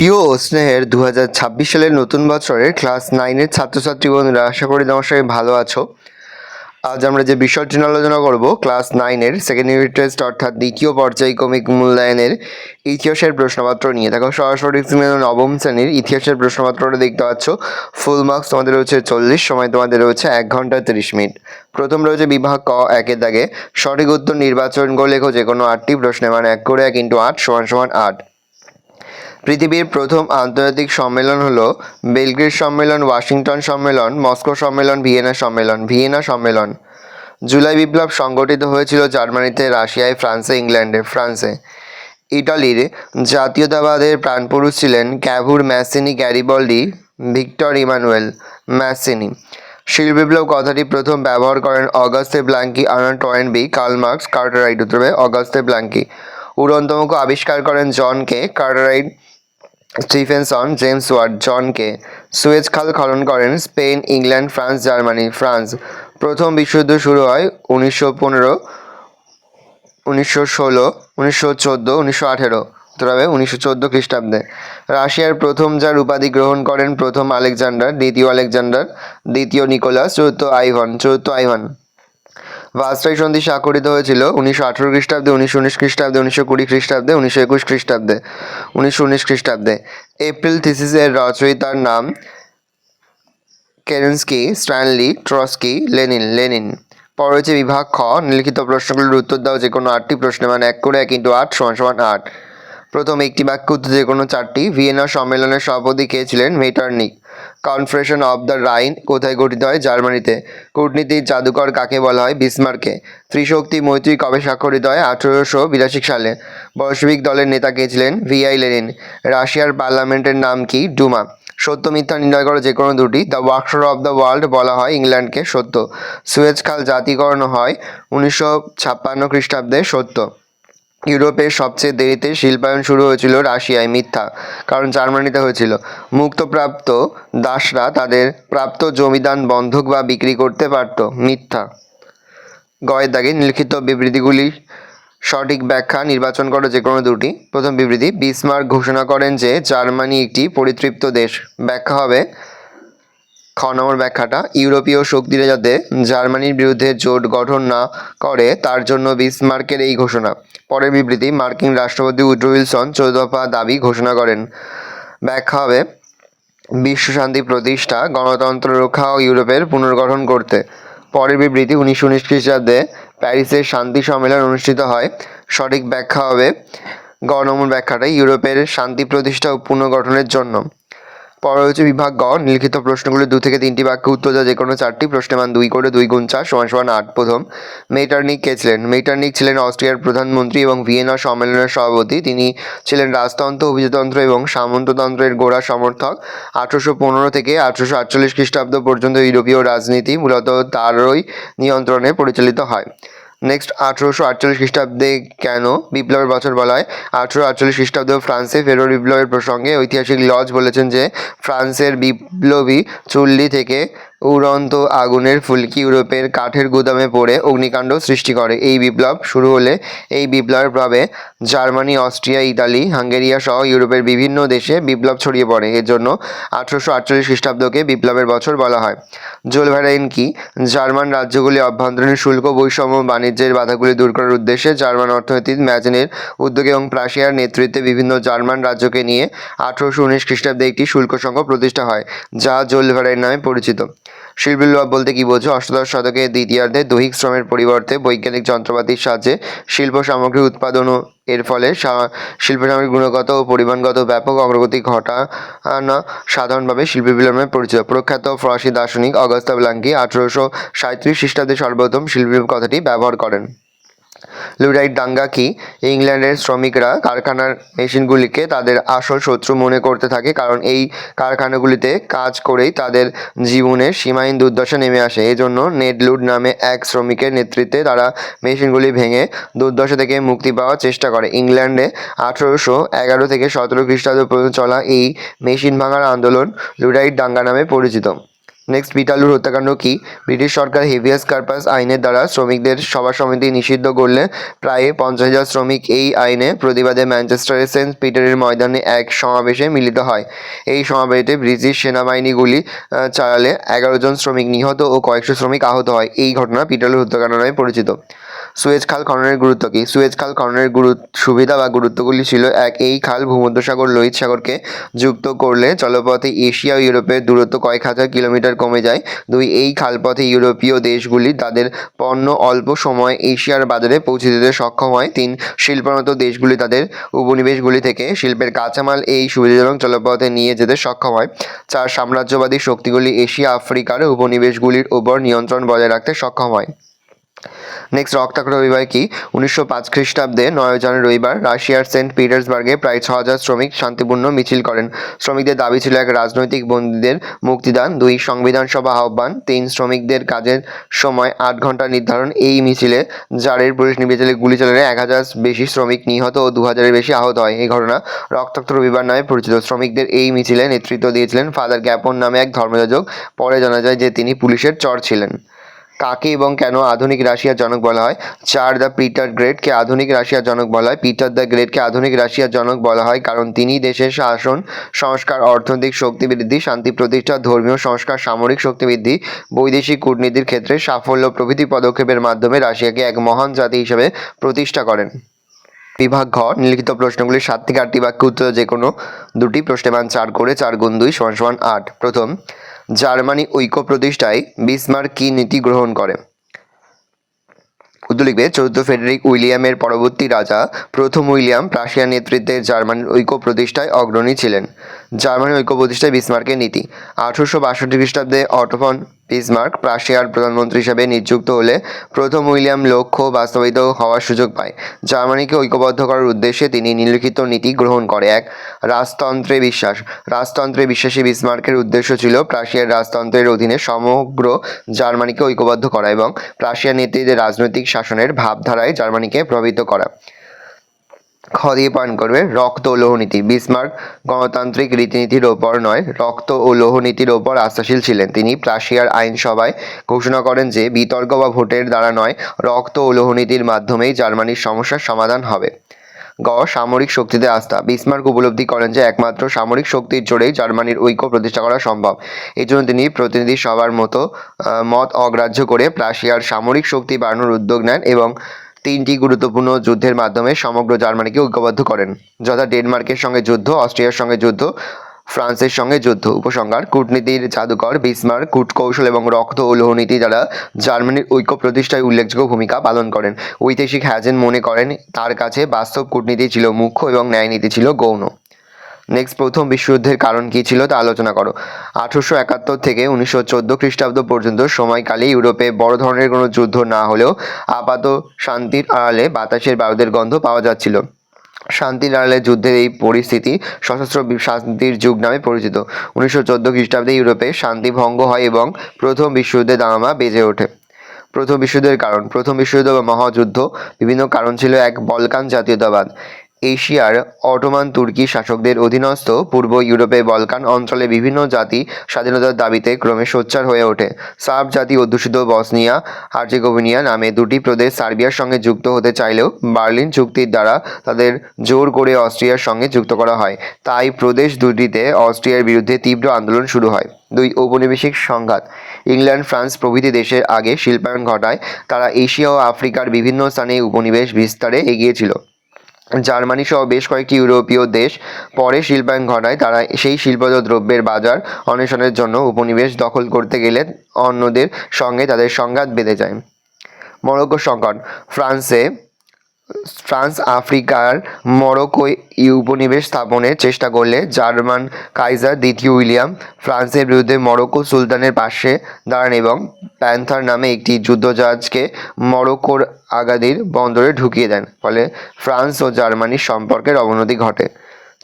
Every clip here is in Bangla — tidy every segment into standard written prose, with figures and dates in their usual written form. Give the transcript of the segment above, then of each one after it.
প্রিয় ও স্নেহের 2026 সালের নতুন বছরের ক্লাস 9-এর ছাত্রছাত্রী বন্ধুরা, আশা করি তোমার সবাই ভালো আছো। আজ আমরা যে বিষয়টি নিয়ে আলোচনা করব, ক্লাস 9-এর সেকেন্ড ইউনিট টেস্ট অর্থাৎ দ্বিতীয় পর্যায়ক্রমিক মূল্যায়নের ইতিহাসের প্রশ্নপত্র নিয়ে। দেখো, সরাসরি নবম শ্রেণীর ইতিহাসের প্রশ্নপত্রটা দেখতে পাচ্ছ। ফুল মার্কস তোমাদের রয়েছে 40, সময় তোমাদের রয়েছে 1 ঘন্টা 30 মিনিট। প্রথম রয়েছে বিভাগ ক, একের দাগে সঠিক উত্তর নির্বাচন করে লেখো যে কোনো 8টি প্রশ্নে, মানে 1 করে 1 × 8 = 8। পৃথিবীর প্রথম আন্তর্জাতিক সম্মেলন হলো বেলগ্রেড সম্মেলন, ওয়াশিংটন সম্মেলন, মস্কো সম্মেলন, ভিয়েনা সম্মেলন। জুলাই বিপ্লব সংগঠিত হয়েছিল জার্মানিতে, রাশিয়ায়, ফ্রান্সে, ইংল্যান্ডে। ইটালির জাতীয়তাবাদের প্রাণপুরুষ ছিলেন ক্যাভুর, ম্যাসিনি, গ্যারিবল্ডি, ভিক্টর ইমানুয়েল ম্যাসিনি। শিল্প বিপ্লব কথাটি প্রথম ব্যবহার করেন অগাস্তে Blanqui, Arnold Toynbee, Karl Marx, কার্টারাইট। উত্তরে অগাস্তে ব্ল্যাঙ্কি। উড়ন্তমুখ আবিষ্কার করেন জন কে, কার্টারাইট, স্টিফেনসন, জেমস ওয়াট। জন কে। সুয়েজ খাল খনন করেন স্পেন, ইংল্যান্ড, ফ্রান্স, জার্মানি। প্রথম বিশ্বযুদ্ধ শুরু হয় 1915, 1916, 1914, 1918। উত্তর হবে 1914 খ্রিস্টাব্দে। রাশিয়ার প্রথম জার উপাধি গ্রহণ করেন প্রথম আলেকজান্ডার, দ্বিতীয় নিকোলাস, চতুর্থ আইভান। ভার্সাই সন্ধি স্বাক্ষরিত হয়েছিল 1918 খ্রিস্টাব্দে, 1919 খ্রিস্টাব্দে, 1920 খ্রিস্টাব্দে, 1921 খ্রিস্টাব্দে। 1919 খ্রিস্টাব্দে। এপ্রিল থিসিসের রচয়িতার নাম কেরেনস্কি, স্ট্যানলি, ট্রস্কি, লেনিন। পরে হচ্ছে বিভাগ খ, নিম্নলিখিত প্রশ্নগুলোর উত্তর দাও যে কোনো 8টি প্রশ্নে, মানে 1 করে 1 × 8 = 8। প্রথম একটি বাক্য উত্তর যে কোনো 4টি। ভিয়েনা সম্মেলনের সভাপতি কে ছিলেন? মেটারনিখ। কনফারেশন অব দ্য রাইন কোথায় গঠিত হয়? জার্মানিতে। কূটনীতির জাদুকর কাকে বলা হয়? বিসমার্ককে। ত্রিশক্তি মৈত্রী কবে স্বাক্ষরিত হয়? 1882 সালে। বলশেভিক দলের নেতা কে ছিলেন? VI Lenin. রাশিয়ার পার্লামেন্টের নাম কি? ডুমা। সত্য মিথ্যা নির্ণয় করো যে কোনো দুটি। The workshop of the world বলা হয় ইংল্যান্ডকে। সত্য। সুয়েজ খাল জাতীয়করণ হয় 1956 খ্রিস্টাব্দে। সত্য। ইউরোপের সবচেয়ে দেরিতে শিল্পায়ন শুরু হয়েছিল রাশিয়ায়। মিথ্যা, কারণ জার্মানিতে হয়েছিল। মুক্তপ্রাপ্ত দাসরা তাদের প্রাপ্ত জমিদান বন্ধক বা বিক্রি করতে পারত। মিথ্যা। গয়ের দাগে নিম্নলিখিত বিবৃতিগুলি সঠিক ব্যাখ্যা নির্বাচন করো যে কোনো দুটি। প্রথম বিবৃতি, বিসমার্ক ঘোষণা করেন যে জার্মানি একটি পরিতৃপ্ত দেশ। ব্যাখ্যা হবে খ নম্বর ব্যাখ্যাটা, ইউরোপীয় শক্তিরা যাতে জার্মানির বিরুদ্ধে জোট গঠন না করে তার জন্য বিসমার্কের এই ঘোষণা। পরের বিবৃতি, মার্কিন রাষ্ট্রপতি উড্রো উইলসন 14 দফা দাবি ঘোষণা করেন। ব্যাখ্যা হবে বিশ্ব শান্তি প্রতিষ্ঠা, গণতন্ত্র রক্ষা ও ইউরোপের পুনর্গঠন করতে। পরের বিবৃতি, 1919 খ্রিস্টাব্দে প্যারিসে শান্তি সম্মেলন অনুষ্ঠিত হয়। সঠিক ব্যাখ্যা হবে গ নম্বর ব্যাখ্যাটা, ইউরোপের শান্তি প্রতিষ্ঠা ও পুনর্গঠনের জন্য। পরে হচ্ছে বিভাগ গ, নিম্নলিখিত প্রশ্নগুলি 2 থেকে 3টি বাক্যে উত্তর দেওয়া যে কোনো 4টি প্রশ্নের মান 2 করে 2 × 4 = 8। প্রথম, মেটারনিখ কে ছিলেন? মেটারনিখ ছিলেন অস্ট্রিয়ার প্রধানমন্ত্রী এবং ভিয়েনা সম্মেলনের সভাপতি। তিনি ছিলেন রাজতন্ত্র, অভিজাততন্ত্র এবং সামন্ততন্ত্রের গোড়া সমর্থক। 1815 থেকে 1848 খ্রিস্টাব্দ পর্যন্ত ইউরোপীয় রাজনীতি মূলত তারই নিয়ন্ত্রণে পরিচালিত হয়। নেক্সট, 1848 খ্রিস্টাব্দে কেন বিপ্লবের বছর বলা হয়? 1848 খ্রিস্টাব্দে ফ্রান্সে ফেব্রুয়ারি বিপ্লবের প্রসঙ্গে ঐতিহাসিক লজ বলেছেন যে ফ্রান্সের বিপ্লবী চুল্লি থেকে উড়ন্ত আগুনের ফুলকি ইউরোপের কাঠের গুদামে পড়ে অগ্নিকাণ্ড সৃষ্টি করে। এই বিপ্লব শুরু হলে এই বিপ্লবের প্রভাবে জার্মানি, অস্ট্রিয়া, ইতালি, হাঙ্গেরিয়া সহ ইউরোপের বিভিন্ন দেশে বিপ্লব ছড়িয়ে পড়ে। এর জন্য 1848 খ্রিস্টাব্দকে বিপ্লবের বছর বলা হয়। জোলভেরাইন কি? জার্মান রাজ্যগুলি অভ্যন্তরীণ শুল্ক বৈষম্য, বাণিজ্যের বাধাগুলি দূর করার উদ্দেশ্যে জার্মান অর্থনীতি ম্যাজেনের উদ্যোগে এবং প্রাশিয়ার নেতৃত্বে বিভিন্ন জার্মান রাজ্যকে নিয়ে 1819 খ্রিস্টাব্দে একটি শুল্ক সংঘ প্রতিষ্ঠা হয়, যা জোলভেরাইন নামে পরিচিত। শিল্প বিপ্লব বলতে কি বোঝো? অষ্টাদশ শতকের দ্বিতীয়ার্ধে দৈহিক শ্রমের পরিবর্তে বৈজ্ঞানিক যন্ত্রপাতির সাহায্যে শিল্প সামগ্রী উৎপাদন ও এর ফলে শিল্প সামগ্রীর গুণগত ও পরিমাণগত ব্যাপক অগ্রগতি ঘটানো সাধারণভাবে শিল্প বিপ্লব নামে পরিচিত। প্রখ্যাত ফরাসি দার্শনিক অগাস্তে ব্ল্যাঙ্কি 1837 খ্রিস্টাব্দে সর্বপ্রথম শিল্প বিপ্লব কথাটি ব্যবহার করেন। লুডাইট দাঙ্গা কি? ইংল্যান্ডের শ্রমিকরা কারখানার মেশিনগুলিকে তাদের আসল শত্রু মনে করতে থাকে, কারণ এই কারখানাগুলিতে কাজ করেই তাদের জীবনের সীমাহীন দুর্দশা নেমে আসে। এজন্য নেড লুড নামে এক শ্রমিকের নেতৃত্বে তারা মেশিনগুলি ভেঙে দুর্দশা থেকে মুক্তি পাওয়ার চেষ্টা করে। ইংল্যান্ডে 1811 থেকে 17 খ্রিস্টাব্দ পর্যন্ত চলা এই মেশিন ভাঙার আন্দোলন লুডাইট দাঙ্গা নামে পরিচিত। নেক্সট পিটালুর হত্যাকাণ্ড কি? ব্রিটিশ সরকার হেভিয়াস কর্পাস আইনের দ্বারা শ্রমিকদের সভা সমিতি নিষিদ্ধ করলে প্রায় 50,000 শ্রমিক এই আইনে প্রতিবাদে ম্যানচেস্টারের সেন্ট পিটারের ময়দানে এক সমাবেশে মিলিত হয়। এই সমাবেশে ব্রিটিশ সেনাবাহিনী গুলি চালালে 11 জন শ্রমিক নিহত ও কয়েকশো শ্রমিক আহত হয়। এই ঘটনা পিটালুর হত্যাকাণ্ড নামে পরিচিত। সুয়েজ খাল খননের গুরুত্ব কি? সুয়েজ খাল খননের সুবিধা বা গুরুত্বগুলি ছিল: এক, এই খাল ভূমধ্যসাগর লোহিত সাগরকে যুক্ত করলে জলপথে এশিয়া ও ইউরোপের দূরত্ব কয়েক হাজার কিলোমিটার কমে যায়। 2, এই খালপথে ইউরোপীয় দেশগুলি তাদের পণ্য অল্প সময়ে এশিয়ার বাজারে পৌঁছে দিতে সক্ষম হয়। 3, শিল্পোন্নত দেশগুলি তাদের উপনিবেশগুলি থেকে শিল্পের কাঁচামাল এই সুবিধাজনক জলপথে নিয়ে যেতে সক্ষম হয়। 4, সাম্রাজ্যবাদী শক্তিগুলি এশিয়া আফ্রিকার উপনিবেশগুলির উপর নিয়ন্ত্রণ বজায় রাখতে সক্ষম হয়। নেক্সট, রক্তাক্ত রবিবার কি? 1905 খ্রিস্টাব্দে 9 জানুয়ারি রবিবার রাশিয়ার সেন্ট পিটার্সবার্গে প্রায় 6,000 শ্রমিক শান্তিপূর্ণ মিছিল করেন। শ্রমিকদের দাবি ছিল: 1, রাজনৈতিক বন্দীদের মুক্তিদান; 2, সংবিধান সভা আহ্বান; 3, শ্রমিকদের কাজের সময় 8 ঘন্টা নির্ধারণ। এই মিছিলে জারের পুলিশ নির্বিচারে গুলি চালালে 1,000 বেশি শ্রমিক নিহত ও 2,000-এর বেশি আহত হয়। এই ঘটনা রক্তাক্ত রবিবার নামে পরিচিত। শ্রমিকদের এই মিছিলে নেতৃত্ব দিয়েছিলেন ফাদার গ্যাপন নামে এক ধর্মযাজক। পরে জানা যায় যে তিনি পুলিশের চর ছিলেন। কাকে এবং কেন আধুনিক রাশিয়ার জনক বলা হয়? 4, দ্য পিটার গ্রেটকে আধুনিক রাশিয়ার জনক বলা হয়। পিটার দ্য গ্রেটকে আধুনিক রাশিয়ার জনক বলা হয় কারণ তিনি দেশের শাসন সংস্কার, অর্থনৈতিক শক্তি বৃদ্ধি, শান্তি প্রতিষ্ঠা, ধর্মীয় সংস্কার, সামরিক শক্তি বৃদ্ধি, বৈদেশিক কূটনীতির ক্ষেত্রে সাফল্য প্রভৃতি পদক্ষেপের মাধ্যমে রাশিয়াকে এক মহান জাতি হিসেবে প্রতিষ্ঠা করেন। বিভাগ ঘ, নিম্নলিখিত প্রশ্নগুলি 7 থেকে 8টি বাক্য উত্তর যে কোনো দুটি প্রশ্নের মান 4 করে 4 গুণ 2 = 8। প্রথম, জার্মানি ঐক্য প্রতিষ্ঠায় বিসমার্ক কি নীতি গ্রহণ করে? উত্তর লিখবে: চতুর্থ ফ্রেডেরিক উইলিয়ামের পরবর্তী রাজা প্রথম উইলিয়াম প্রাশিয়ার নেতৃত্বে জার্মানির ঐক্য প্রতিষ্ঠায় অগ্রণী ছিলেন। জার্মানির ঐক্য প্রতিষ্ঠায় বিসমার্কের নীতি। 1862 খ্রিস্টাব্দে অটো ফন বিসমার্ক প্রাশিয়ার প্রধানমন্ত্রী হিসেবে নিযুক্ত হলে প্রথম উইলিয়াম লক্ষ্য বাস্তবায়িত হওয়ার সুযোগ পায়। জার্মানিকে ঐক্যবদ্ধ করার উদ্দেশ্যে তিনি নিম্নলিখিত নীতি গ্রহণ করে: 1, রাজতন্ত্রে বিশ্বাস। রাজতন্ত্রে বিশ্বাসী বিসমার্কের উদ্দেশ্য ছিল প্রাশিয়ার রাজতন্ত্রের অধীনে সমগ্র জার্মানিকে ঐক্যবদ্ধ করা এবং প্রাশিয়ার নেতৃত্বে রাজনৈতিক শাসনের ভাবধারায় জার্মানিকে প্রভাবিত করা। খ দিয়ে পয়েন্ট করবে: রক্ত ও লৌহনীতি। বিসমার্ক গণতান্ত্রিক রীতিনীতির ওপর নয়, রক্ত ও লৌহনীতির ওপর আস্থাশীল ছিলেন। তিনি প্রাশিয়ার আইনসভায় ঘোষণা করেন যে বিতর্ক বা ভোটের দ্বারা নয়, রক্ত ও লৌহনীতির মাধ্যমেই জার্মানির সমস্যার সমাধান হবে। গ, সামরিক শক্তিতে আস্থা। বিসমার্ক উপলব্ধি করেন যে একমাত্র সামরিক শক্তির জোরেই জার্মানির ঐক্য প্রতিষ্ঠা করা সম্ভব। এই জন্য তিনি প্রতিনিধি সভার মত অগ্রাহ্য করে প্রাশিয়ার সামরিক শক্তি বাড়ানোর উদ্যোগ নেন এবং 3টি গুরুত্বপূর্ণ যুদ্ধের মাধ্যমে সমগ্র জার্মানিকে ঐক্যবদ্ধ করেন, যথা ডেনমার্কের সঙ্গে যুদ্ধ, অস্ট্রিয়ার সঙ্গে যুদ্ধ, ফ্রান্সের সঙ্গে যুদ্ধ। উপসংহার: কূটনীতির জাদুকর বিসমার্ক কূটকৌশল এবং রক্ত ও লৌহনীতি দ্বারা জার্মানির ঐক্য প্রতিষ্ঠায় উল্লেখযোগ্য ভূমিকা পালন করেন। ঐতিহাসিক হ্যাজেন মনে করেন তার কাছে বাস্তব কূটনীতি ছিল মুখ্য এবং ন্যায়নীতি ছিল গৌণ। নেক্সট, প্রথম বিশ্বযুদ্ধের কারণ কী ছিল তা আলোচনা করো। 1871 থেকে 1914 খ্রিস্টাব্দ পর্যন্ত সময়কালে ইউরোপে বড় ধরনের কোনো যুদ্ধ না হলেও আপাত শান্তির আড়ালে বাতাসের বারুদের গন্ধ পাওয়া যাচ্ছিল। শান্তির আড়ালে যুদ্ধের এই পরিস্থিতি সশস্ত্র শান্তির যুগ নামে পরিচিত। 1914 খ্রিস্টাব্দে ইউরোপে শান্তি ভঙ্গ হয় এবং প্রথম বিশ্বযুদ্ধে দামামা বেজে ওঠে। প্রথম বিশ্বযুদ্ধের কারণ। প্রথম বিশ্বযুদ্ধ বা মহাযুদ্ধ বিভিন্ন কারণ ছিল। 1, বলকান জাতীয়তাবাদ। এশিয়ার অটোমান তুর্কি শাসকদের অধীনস্থ পূর্ব ইউরোপে বলকান অঞ্চলে বিভিন্ন জাতি স্বাধীনতার দাবিতে ক্রমে সোচ্চার হয়ে ওঠে। সার্ব জাতি অধ্যুষিত বসনিয়া হার্জেগোভিনা নামে দুটি প্রদেশ সার্বিয়ার সঙ্গে যুক্ত হতে চাইলেও বার্লিন চুক্তির দ্বারা তাদের জোর করে অস্ট্রিয়ার সঙ্গে যুক্ত করা হয়। তাই প্রদেশ দুটিতে অস্ট্রিয়ার বিরুদ্ধে তীব্র আন্দোলন শুরু হয়। 2, ঔপনিবেশিক সংঘাত। ইংল্যান্ড, ফ্রান্স প্রভৃতি দেশের আগে শিল্পায়ন ঘটায় তারা এশিয়া ও আফ্রিকার বিভিন্ন স্থানে উপনিবেশ বিস্তারে এগিয়েছিল। জার্মানি সহ বেশ কয়েকটি ইউরোপীয় দেশ পরে শিল্পায়ন ঘটায় তারা সেই শিল্পজ দ্রব্যের বাজার অন্বেষণের জন্য উপনিবেশ দখল করতে গেলে অন্যদের সঙ্গে তাদের সংঘাত বেঁধে যায়। মরক্কো সংকট। ফ্রান্স আফ্রিকার মরক্কোয় উপনিবেশ স্থাপনের চেষ্টা করলে জার্মান কাইজার দ্বিতীয় উইলিয়াম ফ্রান্সের বিরুদ্ধে মরক্কো সুলতানের পাশে দাঁড়ান এবং প্যান্থার নামে একটি যুদ্ধজাহাজকে মরক্কোর আগাদির বন্দরে ঢুকিয়ে দেন। ফলে ফ্রান্স ও জার্মানির সম্পর্কের অবনতি ঘটে।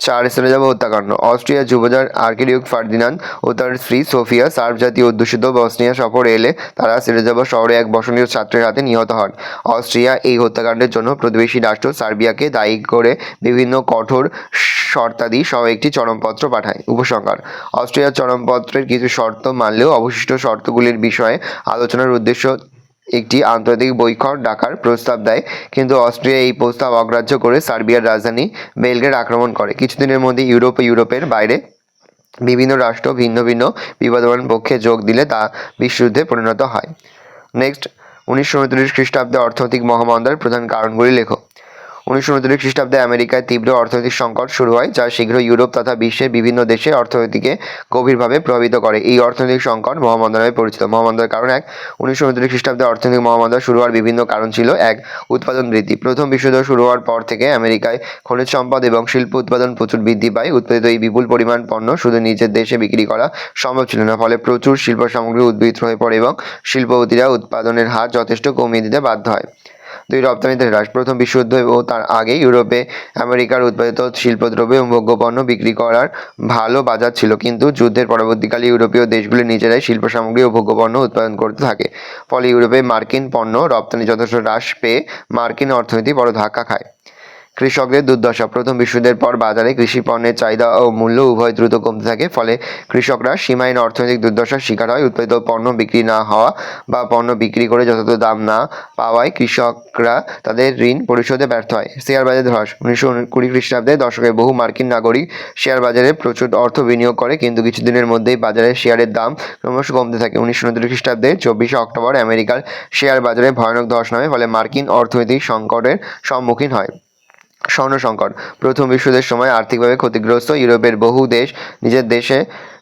4, সেরেজাভো হত্যাকাণ্ড। অস্ট্রিয়ার যুবরাজ আর্কিডিউক ফার্দিনান্দ ও তার স্ত্রী সোফিয়া সার্ব জাতি অধ্যুষিত বসনিয়া সফরে এলে তারা সেরেজাভো শহরে এক বসনীয় ছাত্রের হাতে নিহত হন। অস্ট্রিয়া এই হত্যাকাণ্ডের জন্য প্রতিবেশী রাষ্ট্র সার্বিয়াকে দায়ী করে বিভিন্ন কঠোর শর্তাদি সহ একটি চরমপত্র পাঠায়। উপসংহার: অস্ট্রিয়ার চরমপত্রের কিছু শর্ত মানলেও অবশিষ্ট শর্তগুলির বিষয়ে আলোচনার উদ্দেশ্য একটি আন্তর্জাতিক বৈঠক ডাকার প্রস্তাব দেয়, কিন্তু অস্ট্রিয়া এই প্রস্তাব অগ্রাহ্য করে সার্বিয়ার রাজধানী বেলগ্রেড আক্রমণ করে। কিছুদিনের মধ্যে ইউরোপ ও ইউরোপের বাইরে বিভিন্ন রাষ্ট্র ভিন্ন ভিন্ন বিবাদমান পক্ষে যোগ দিলে তা বিশ্বযুদ্ধে পরিণত হয়। নেক্সট, 1939 খ্রিস্টাব্দে অর্থনৈতিক মহামন্দার প্রধান কারণগুলি লেখো। 1939 খ্রিস্টাব্দে আমেরিকায় তীব্র অর্থনৈতিক সংকট শুরু হয়, যা শীঘ্র ইউরোপ তথা বিশ্বের বিভিন্ন দেশে অর্থনীতিকে গভীরভাবে প্রভাবিত করে। এই অর্থনৈতিক সংকট মহামন্দা নামে পরিচিত। মহামন্দার কারণ: 1, 1939 খ্রিস্টাব্দে অর্থনৈতিক মহামন্দা শুরু হওয়ার বিভিন্ন কারণ ছিল। 1, উৎপাদন বৃদ্ধি। প্রথম বিশ্বযুদ্ধ শুরু হওয়ার পর থেকে আমেরিকায় খনিজ সম্পদ এবং শিল্প উৎপাদন প্রচুর বৃদ্ধি পায়। উৎপাদিত এই বিপুল পরিমাণ পণ্য শুধু নিজের দেশে বিক্রি করা সম্ভব ছিল না, ফলে প্রচুর শিল্প সামগ্রী উদ্বৃত্ত হয়ে পড়ে এবং শিল্পপতিরা উৎপাদনের হার যথেষ্ট কমিয়ে দিতে বাধ্য হয়। 2, রপ্তানিতে হ্রাস। প্রথম বিশ্বযুদ্ধ ও তার আগে ইউরোপে আমেরিকার উৎপাদিত শিল্পদ্রব্য এবং ভোগ্যপণ্য বিক্রি করার ভালো বাজার ছিল, কিন্তু যুদ্ধের পরবর্তীকালে ইউরোপীয় দেশগুলি নিজেরাই শিল্প সামগ্রী ও ভোগ্যপণ্য উৎপাদন করতে থাকে। ফলে ইউরোপে মার্কিন পণ্য রপ্তানি যথেষ্ট হ্রাস পেয়ে মার্কিন অর্থনীতি বড় ধাক্কা খায়। কৃষকদের দুর্দশা। প্রথম বিশ্বযুদ্ধের পর বাজারে কৃষি পণ্যের চাহিদা ও মূল্য উভয় দ্রুত কমতে থাকে, ফলে কৃষকরা সীমাহীন অর্থনৈতিক দুর্দশার শিকার হয়। উৎপাদিত পণ্য বিক্রি না হওয়া বা পণ্য বিক্রি করে যথাযথ দাম না পাওয়ায় কৃষকরা তাদের ঋণ পরিশোধে ব্যর্থ হয়। শেয়ার বাজার ধস। 1920 খ্রিস্টাব্দের দশকে বহু মার্কিন নাগরিক শেয়ার বাজারে প্রচুর অর্থ বিনিয়োগ করে, কিন্তু কিছুদিনের মধ্যেই বাজারে শেয়ারের দাম ক্রমশ কমতে থাকে। 1929 খ্রিস্টাব্দের 24শে অক্টোবর আমেরিকার শেয়ার বাজারে ভয়ানক ধস নামে, ফলে মার্কিন অর্থনৈতিক সংকটের সম্মুখীন হয়। স্বর্ণ সংকট। প্রথম বিশ্বযুদ্ধের সময় আর্থিকভাবে ক্ষতিগ্রস্ত ইউরোপের বহু দেশ নিজের দেশে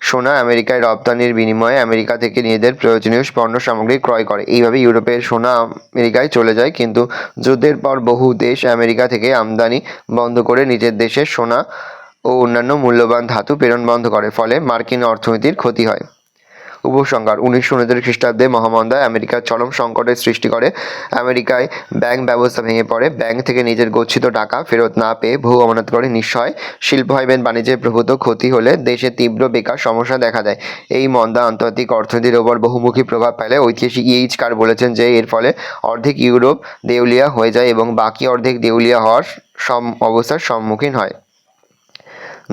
সোনা আমেরিকায় রপ্তানির বিনিময়ে আমেরিকা থেকে নিজেদের প্রয়োজনীয় পণ্য সামগ্রী ক্রয় করে। এইভাবে ইউরোপের সোনা আমেরিকায় চলে যায়, কিন্তু যুদ্ধের পর বহু দেশ আমেরিকা থেকে আমদানি বন্ধ করে নিজের দেশে সোনা ও অন্যান্য মূল্যবান ধাতু প্রেরণ বন্ধ করে, ফলে মার্কিন অর্থনীতির ক্ষতি হয়। উপসংহার: 1939 খ্রিস্টাব্দে মহামন্দায় আমেরিকার চরম সংকটের সৃষ্টি করে। আমেরিকায় ব্যাংক ব্যবস্থা ভেঙে পড়ে। ব্যাংক থেকে নিজের গচ্ছিত টাকা ফেরত না পেয়ে বহু অমানত করে নিঃস্ব শিল্প হয়। বাণিজ্যের প্রভূত ক্ষতি হলে দেশে তীব্র বেকার সমস্যা দেখা দেয়। এই মন্দা আন্তর্জাতিক অর্থনীতির ওপর বহুমুখী প্রভাব ফেলে। ঐতিহাসিক এইচ কার বলেছেন যে এর ফলে অর্ধেক ইউরোপ দেউলিয়া হয়ে যায় এবং বাকি অর্ধেক দেউলিয়া হওয়ার অবস্থার সম্মুখীন হয়।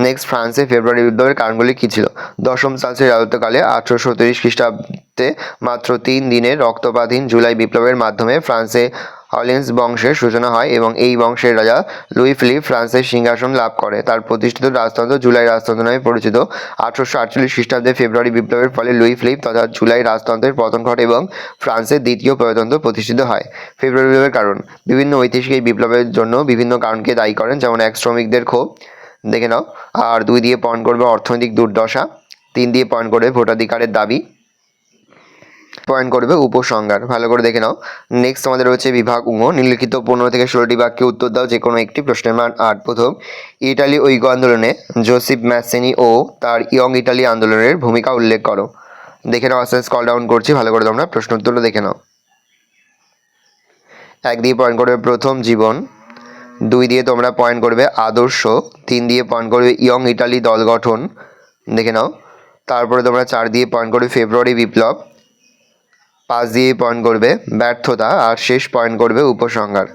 নেক্সট, ফ্রান্সে ফেব্রুয়ারি বিপ্লবের কারণগুলি কী ছিল? দশম চার্লসের রাজত্বকালে 1830 খ্রিস্টাব্দে মাত্র 3 দিনের রক্তপাতহীন জুলাই বিপ্লবের মাধ্যমে ফ্রান্সে হলিন্স বংশের সূচনা হয় এবং এই বংশের রাজা লুই ফিলিপ ফ্রান্সের সিংহাসন লাভ করে। তার প্রতিষ্ঠিত রাজতন্ত্র জুলাই রাজতন্ত্র নামে পরিচিত। 1848 খ্রিস্টাব্দে ফেব্রুয়ারি বিপ্লবের ফলে লুই ফিলিপ তথা জুলাই রাজতন্ত্রের পতন ঘটে এবং ফ্রান্সের দ্বিতীয় প্রজাতন্ত্র প্রতিষ্ঠিত হয়। ফেব্রুয়ারি বিপ্লবের কারণ। বিভিন্ন ঐতিহাসিক এই বিপ্লবের জন্য বিভিন্ন কারণকে দায়ী করেন, যেমন 1, শ্রমিকদের ক্ষোভ, দেখে নাও। আর 2 দিয়ে পয়েন্ট করবে অর্থনৈতিক দুর্দশা। 3 দিয়ে পয়েন্ট করবে ভোটাধিকারের দাবি। পয়েন্ট করবে উপসংহার। ভালো করে দেখে নাও। নেক্সট আমাদের রয়েছে বিভাগ উঙ। নিম্নলিখিত 15 থেকে 16টি বাক্যে উত্তর দাও যে কোনো একটি। প্রশ্নের মান 8। প্রথম, ইটালি ঐক্য আন্দোলনে জোসেফ ম্যাসেনি ও তার ইয়ং ইটালি আন্দোলনের ভূমিকা উল্লেখ করো। দেখে নাও, আস্তে আস্তে স্ক্রল ডাউন করছি, ভালো করে তোমরা প্রশ্ন উত্তরটা দেখে নাও। 1 দিয়ে পয়েন্ট করবে প্রথম জীবন। 2 দিয়ে তোমরা পয়েন্ট করবে আদর্শ। 3 দিয়ে পয়েন্ট করবে ইয়ং ইটালি দল গঠন, দেখে নাও। তারপরে তোমরা 4 দিয়ে পয়েন্ট করবে ফেব্রুয়ারি বিপ্লব। 5 দিয়ে পয়েন্ট করবে ব্যর্থতা, আর শেষ পয়েন্ট করবে উপসংহার।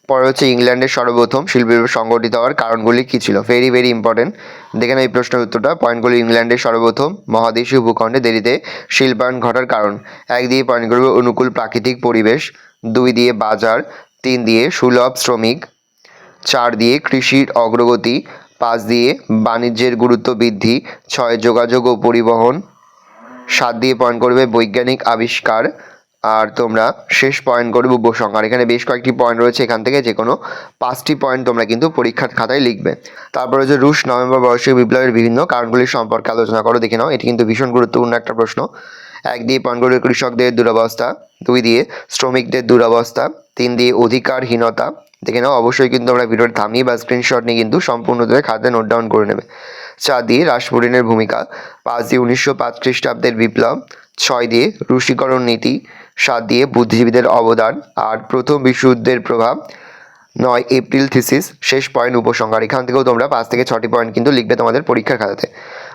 পরে হচ্ছে ইংল্যান্ডের সর্বপ্রথম শিল্প বিপ্লব সংগঠিত হওয়ার কারণগুলি কী ছিল? Very very important. দেখে নাও এই প্রশ্নের উত্তরটা। পয়েন্টগুলি ইংল্যান্ডের সর্বপ্রথম মহাদেশীয় ভূখণ্ডে দেরিতে শিল্পায়ন ঘটার কারণ। 1 দিয়ে পয়েন্ট করবে অনুকূল প্রাকৃতিক পরিবেশ। 2 দিয়ে বাজার। 3 দিয়ে সুলভ শ্রমিক। 4 দিয়ে কৃষির অগ্রগতি। 5 দিয়ে বাণিজ্যের গুরুত্ব বৃদ্ধি। 6 যোগাযোগ ও পরিবহন। 7 দিয়ে পয়েন্ট করবে বৈজ্ঞানিক আবিষ্কার। আর তোমরা শেষ পয়েন্ট করবে উপসংহার। এখানে বেশ কয়েকটি পয়েন্ট রয়েছে, এখান থেকে যে কোনো 5টি পয়েন্ট তোমরা কিন্তু পরীক্ষার খাতায় লিখবে। তারপরে যে রুশ নভেম্বর বৈশ্বিক বিপ্লবের বিভিন্ন কারণগুলির সম্পর্কে আলোচনা করো। দেখে নাও, এটি কিন্তু ভীষণ গুরুত্বপূর্ণ একটা প্রশ্ন। 1 দিয়ে পয়েন্ট করবে কৃষকদের দুরবস্থা। 2 দিয়ে শ্রমিকদের দুরবস্থা। 3 দিয়ে অধিকারহীনতা। দেখে নাও, অবশ্যই কিন্তু তোমরা ভিডিওটি থামিয়ে বা স্ক্রিনশট নিয়ে কিন্তু সম্পূর্ণভাবে খাতায় নোট ডাউন করে নেবে। 4 দিয়ে রাসপুটিনের ভূমিকা। 5 দিয়ে 1905 খ্রিস্টাব্দের বিপ্লব। 6 দিয়ে রুশীকরণ নীতি। 7 দিয়ে বুদ্ধিজীবীদের অবদান আর প্রথম বিশ্বযুদ্ধের প্রভাব। 9 এপ্রিল থিসিস। শেষ পয়েন্ট উপসংহার। এখান থেকেও তোমরা 5 থেকে 6টি পয়েন্ট কিন্তু লিখবে তোমাদের পরীক্ষার খাতাতে।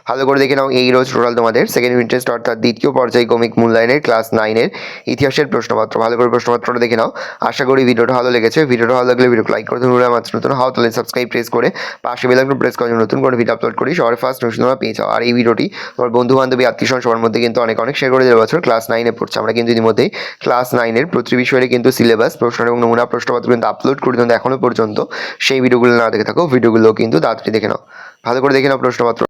ভালো করে দেখে নাও। এই রোজ টোটাল তোমাদের সেকেন্ড ইউনিট টেস্ট অর্থাৎ দ্বিতীয় পর্যায়ক্রমিক মূল্যায়নের ক্লাস 9-এর ইতিহাসের প্রশ্নপত্র। ভালো করে প্রশ্নপত্রটা দেখে নাও। আশা করি ভিডিওটা ভালো লেগেছে। ভিডিওটা ভালো লাগলে ভিডিওকে লাইক করে তুমি মাত্র নতুন হও তাহলে সাবস্ক্রাইব প্রেস করে পাশে বেল আইকন প্রেস করে নতুন করে ভিডিও আপলোড করি সবার ফার্স্ট নোটিফিকেশন তোমরা পেয়ে যাও। আর এই ভিডিওটি তোমার বন্ধু বান্ধবী আত্মীয়স্বজন সবার মধ্যে কিন্তু অনেক শেয়ার করে দেওয়ার বছর ক্লাস 9-এ পড়ছে। আমরা কিন্তু ইতিমধ্যেই ক্লাস 9-এর প্রতি বিষয়ের কিন্তু সিলেবাস প্রশ্ন এবং নমুনা প্রশ্নপত্র কিন্তু আপলোড করে দিতে এখনো পর্যন্ত সেই ভিডিওগুলো না দেখে থাকো ভিডিওগুলো কিন্তু তাড়াতাড়ি দেখে নাও। ভালো করে দেখে নাও প্রশ্নপত্র।